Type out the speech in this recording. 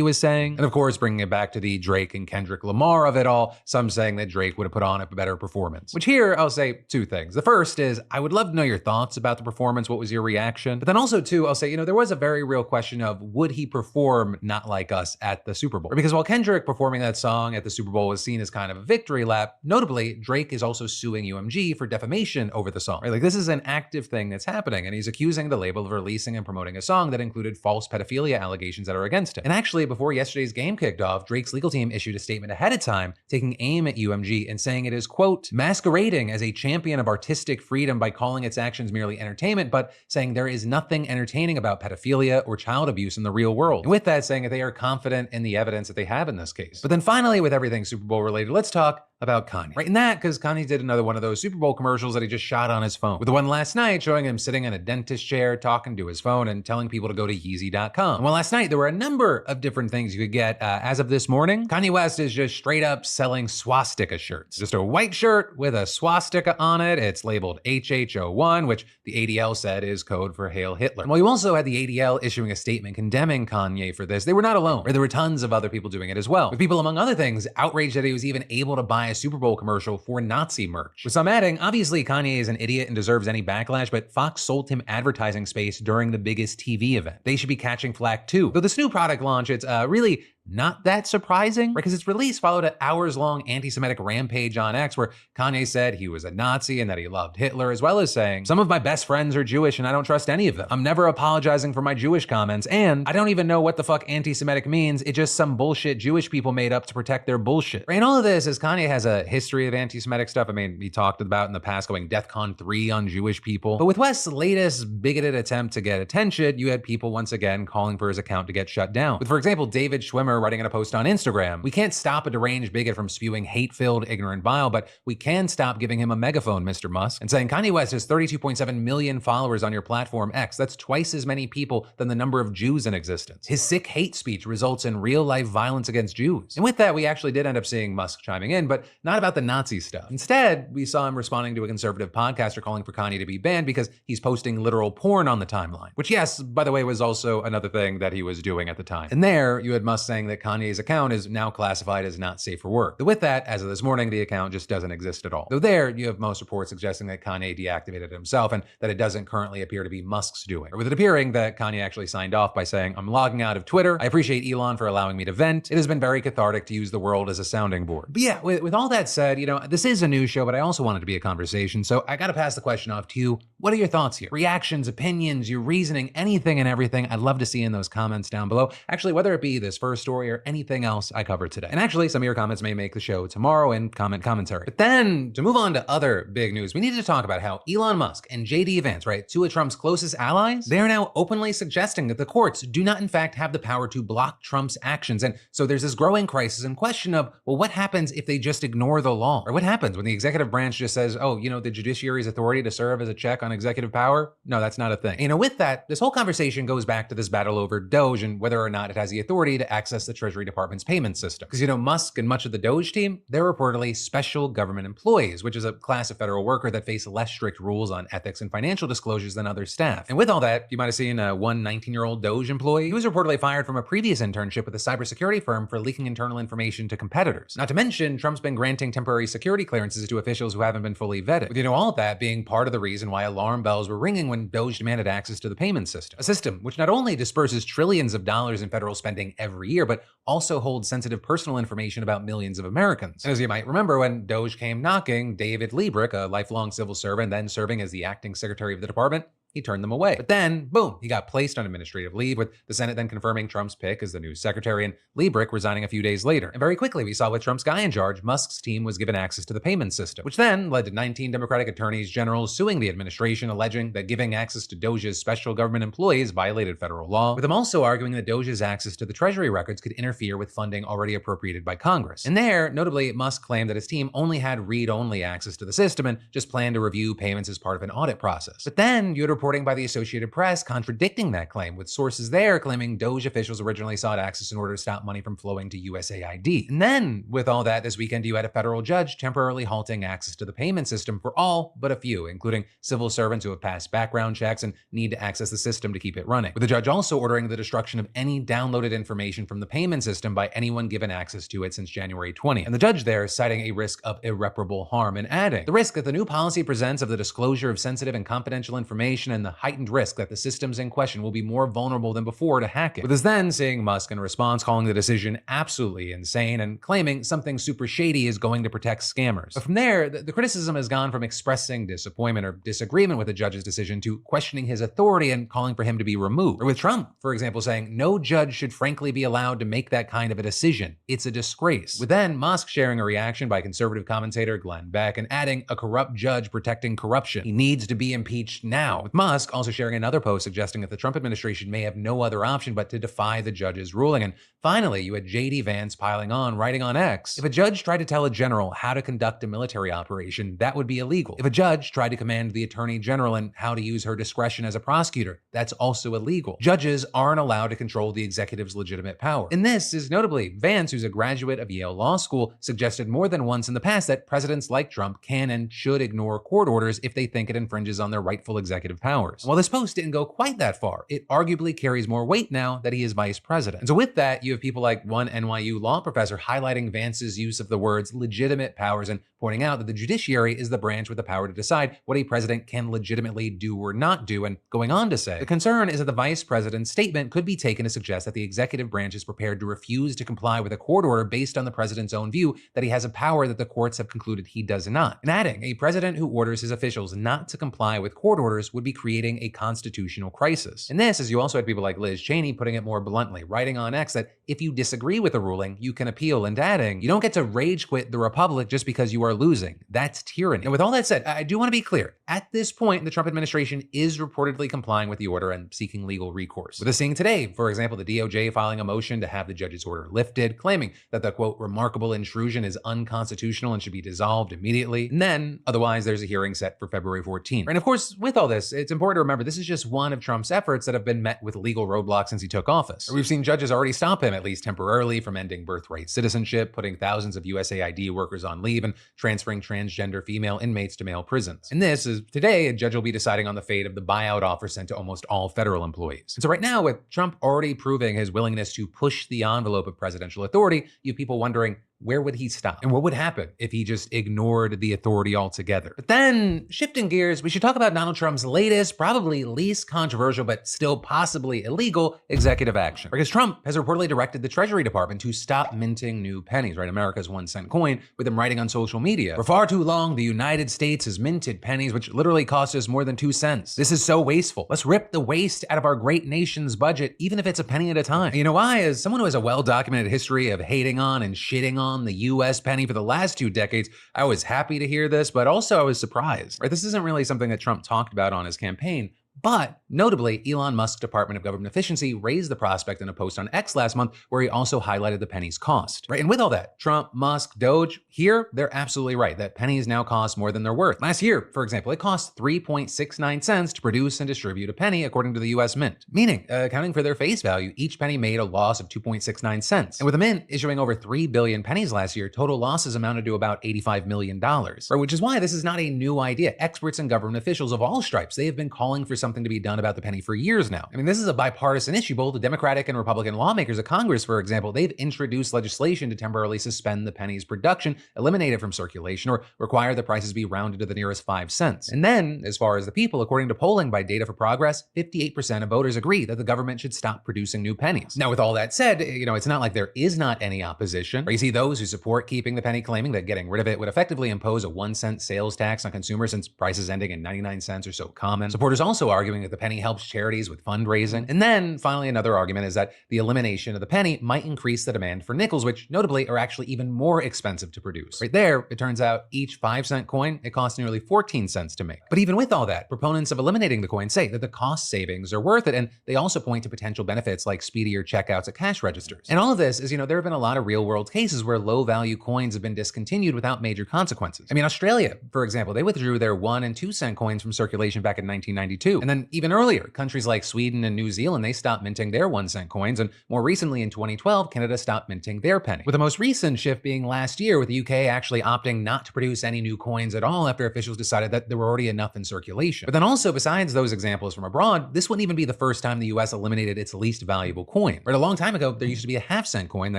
he was saying. And of course, bringing it back to the Drake and Kendrick Lamar of it all, some saying that Drake would have put on a better performance. Which here, I'll say two things. The first is, I would love to know your thoughts about the performance. What was your reaction? But then also too, I'll say, there was a very real question of, would he perform Not Like Us at the Super Bowl? Because while Kendrick performing that song at the Super Bowl was seen as kind of a victory lap, notably, Drake is also suing UMG for defamation over the song. Right? Like, this is an active thing that's happening, and he's accusing the label of releasing and promoting a song that included false pedophilia allegations that are against him. And actually, before yesterday's game kicked off, Drake's legal team issued a statement ahead of time, taking aim at UMG and saying it is, quote, masquerading as a champion of artistic freedom by calling its actions merely entertainment, but saying there is nothing entertaining about pedophilia or child abuse in the real world. And with that, saying that they are confident in the evidence that they have in this case. But then finally, with everything Super Bowl related, let's talk about Kanye. Right in that, because Kanye did another one of those Super Bowl commercials that he just shot on his phone. With the one last night showing him sitting in a dentist chair, talking to his phone and telling people to go to Yeezy.com. And well, last night there were a number of different things you could get. As of this morning, Kanye West is just straight up selling swastika shirts. Just a white shirt with a swastika on it. It's labeled HH01, which the ADL said is code for Hail Hitler. And while you also had the ADL issuing a statement condemning Kanye for this, they were not alone. There were tons of other people doing it as well. With people, among other things, outraged that he was even able to buy a Super Bowl commercial for Nazi merch. With some adding, obviously Kanye is an idiot and deserves any backlash, but Fox sold him advertising space during the biggest TV event. They should be catching flack too. Though this new product launch, it's really not that surprising, because its release followed an hours-long anti-Semitic rampage on X where Kanye said he was a Nazi and that he loved Hitler, as well as saying, some of my best friends are Jewish and I don't trust any of them. I'm never apologizing for my Jewish comments, and I don't even know what the fuck anti-Semitic means. It's just some bullshit Jewish people made up to protect their bullshit. And all of this is Kanye has a history of anti-Semitic stuff. I mean, he talked about in the past going DEFCON 3 on Jewish people. But with West's latest bigoted attempt to get attention, you had people once again calling for his account to get shut down. With, for example, David Schwimmer writing in a post on Instagram, we can't stop a deranged bigot from spewing hate-filled, ignorant bile, but we can stop giving him a megaphone, Mr. Musk. And saying Kanye West has 32.7 million followers on your platform X. That's twice as many people than the number of Jews in existence. His sick hate speech results in real-life violence against Jews. And with that, we actually did end up seeing Musk chiming in, but not about the Nazi stuff. Instead, we saw him responding to a conservative podcaster calling for Kanye to be banned because he's posting literal porn on the timeline. Which, yes, by the way, was also another thing that he was doing at the time. And there, you had Musk saying that Kanye's account is now classified as not safe for work. But with that, as of this morning, the account just doesn't exist at all. Though there, you have most reports suggesting that Kanye deactivated it himself and that it doesn't currently appear to be Musk's doing. Or with it appearing that Kanye actually signed off by saying, I'm logging out of Twitter. I appreciate Elon for allowing me to vent. It has been very cathartic to use the world as a sounding board. But yeah, with all that said, this is a news show, but I also want it to be a conversation. So I gotta pass the question off to you. What are your thoughts here? Reactions, opinions, your reasoning, anything and everything. I'd love to see in those comments down below. Actually, whether it be this first story or anything else I covered today. And actually, some of your comments may make the show tomorrow in commentary. But then, to move on to other big news, we need to talk about how Elon Musk and JD Vance, right, two of Trump's closest allies, they are now openly suggesting that the courts do not in fact have the power to block Trump's actions. And so there's this growing crisis and question of, well, what happens if they just ignore the law? Or what happens when the executive branch just says, oh, the judiciary's authority to serve as a check on executive power? No, that's not a thing. With that, this whole conversation goes back to this battle over Doge and whether or not it has the authority to access the Treasury Department's payment system. Because, Musk and much of the Doge team, they're reportedly special government employees, which is a class of federal worker that face less strict rules on ethics and financial disclosures than other staff. And with all that, you might have seen one 19-year-old Doge employee who was reportedly fired from a previous internship with a cybersecurity firm for leaking internal information to competitors. Not to mention, Trump's been granting temporary security clearances to officials who haven't been fully vetted. With all of that being part of the reason why alarm bells were ringing when Doge demanded access to the payment system. A system which not only disperses trillions of dollars in federal spending every year, but also holds sensitive personal information about millions of Americans. And as you might remember, when Doge came knocking, David Liebrick, a lifelong civil servant then serving as the acting secretary of the department, he turned them away. But then, boom, he got placed on administrative leave, with the Senate then confirming Trump's pick as the new secretary and Liebrick resigning a few days later. And very quickly, we saw with Trump's guy in charge, Musk's team was given access to the payment system, which then led to 19 Democratic attorneys general suing the administration, alleging that giving access to Doge's special government employees violated federal law, with them also arguing that Doge's access to the Treasury records could interfere with funding already appropriated by Congress. And there, notably, Musk claimed that his team only had read-only access to the system and just planned to review payments as part of an audit process. But then, you had reporting by the Associated Press contradicting that claim, with sources there claiming Doge officials originally sought access in order to stop money from flowing to USAID. And then, with all that, this weekend you had a federal judge temporarily halting access to the payment system for all but a few, including civil servants who have passed background checks and need to access the system to keep it running, with the judge also ordering the destruction of any downloaded information from the payment system by anyone given access to it since January 20. And the judge there citing a risk of irreparable harm and adding, the risk that the new policy presents of the disclosure of sensitive and confidential information and the heightened risk that the systems in question will be more vulnerable than before to hack it. With us then seeing Musk in response calling the decision absolutely insane and claiming something super shady is going to protect scammers. But from there, the criticism has gone from expressing disappointment or disagreement with the judge's decision to questioning his authority and calling for him to be removed. Or with Trump, for example, saying no judge should frankly be allowed to make that kind of a decision. It's a disgrace. With then Musk sharing a reaction by conservative commentator Glenn Beck and adding a corrupt judge protecting corruption. He needs to be impeached now. With Musk also sharing another post suggesting that the Trump administration may have no other option but to defy the judge's ruling. And finally, you had JD Vance piling on, writing on X, if a judge tried to tell a general how to conduct a military operation, that would be illegal. If a judge tried to command the attorney general in how to use her discretion as a prosecutor, that's also illegal. Judges aren't allowed to control the executive's legitimate power. And this is notably Vance, who's a graduate of Yale Law School, suggested more than once in the past that presidents like Trump can and should ignore court orders if they think it infringes on their rightful executive powers. While this post didn't go quite that far, it arguably carries more weight now that he is vice president. And so with that, you have people like one NYU law professor highlighting Vance's use of the words legitimate powers and pointing out that the judiciary is the branch with the power to decide what a president can legitimately do or not do, and going on to say, the concern is that the vice president's statement could be taken to suggest that the executive branch is prepared to refuse to comply with a court order based on the president's own view that he has a power that the courts have concluded he does not. And adding, a president who orders his officials not to comply with court orders would be creating a constitutional crisis. And this, as you also had people like Liz Cheney putting it more bluntly, writing on X that if you disagree with a ruling, you can appeal, and adding, you don't get to rage quit the republic just because you are losing. That's tyranny. And with all that said, I do want to be clear. At this point, the Trump administration is reportedly complying with the order and seeking legal recourse. With us seeing today, for example, the DOJ filing a motion to have the judge's order lifted, claiming that the, quote, remarkable intrusion is unconstitutional and should be dissolved immediately. And then, otherwise, there's a hearing set for February 14th. And of course, with all this, it's important to remember this is just one of Trump's efforts that have been met with legal roadblocks since he took office. We've seen judges already stop him, at least temporarily, from ending birthright citizenship, putting thousands of USAID workers on leave, and transferring transgender female inmates to male prisons. And this is today, a judge will be deciding on the fate of the buyout offer sent to almost all federal employees. And so right now, with Trump already proving his willingness to push the envelope of presidential authority, you have people wondering, where would he stop? And what would happen if he just ignored the authority altogether? But then, shifting gears, we should talk about Donald Trump's latest, probably least controversial, but still possibly illegal executive action. Because Trump has reportedly directed the Treasury Department to stop minting new pennies, right? America's 1-cent coin, with him writing on social media, for far too long, the United States has minted pennies, which literally cost us more than 2 cents. This is so wasteful. Let's rip the waste out of our great nation's budget, even if it's a penny at a time. And you know why? As someone who has a well-documented history of hating on and shitting on the US penny for the last 2 decades, I was happy to hear this, but also I was surprised. Right? This isn't really something that Trump talked about on his campaign, but notably, Elon Musk's Department of Government Efficiency raised the prospect in a post on X last month where he also highlighted the penny's cost. Right? And with all that, Trump, Musk, Doge, here, they're absolutely right that pennies now cost more than they're worth. Last year, for example, it cost 3.69 cents to produce and distribute a penny, according to the US Mint. Meaning, accounting for their face value, each penny made a loss of 2.69 cents. And with the Mint issuing over 3 billion pennies last year, total losses amounted to about $85 million. Right? Which is why this is not a new idea. Experts and government officials of all stripes, they have been calling for something to be done about the penny for years now. I mean, this is a bipartisan issue. Both the Democratic and Republican lawmakers of Congress, for example, they've introduced legislation to temporarily suspend the penny's production, eliminate it from circulation, or require the prices be rounded to the nearest 5 cents. And then, as far as the people, according to polling by Data for Progress, 58% of voters agree that the government should stop producing new pennies. Now, with all that said, it's not like there is not any opposition. Or you see those who support keeping the penny, claiming that getting rid of it would effectively impose a 1-cent sales tax on consumers since prices ending in 99 cents are so common. Supporters also arguing that the penny helps charities with fundraising. And then finally, another argument is that the elimination of the penny might increase the demand for nickels, which notably are actually even more expensive to produce. Right there, it turns out each 5-cent coin, it costs nearly 14 cents to make. But even with all that, proponents of eliminating the coin say that the cost savings are worth it, and they also point to potential benefits like speedier checkouts at cash registers. And all of this is, there have been a lot of real-world cases where low-value coins have been discontinued without major consequences. I mean, Australia, for example, they withdrew their 1- and 2-cent coins from circulation back in 1992. And then even earlier, countries like Sweden and New Zealand, they stopped minting their 1-cent coins, and more recently in 2012, Canada stopped minting their penny. With the most recent shift being last year, with the UK actually opting not to produce any new coins at all after officials decided that there were already enough in circulation. But then also, besides those examples from abroad, this wouldn't even be the first time the US eliminated its least valuable coin. Right, a long time ago, there used to be a half-cent coin that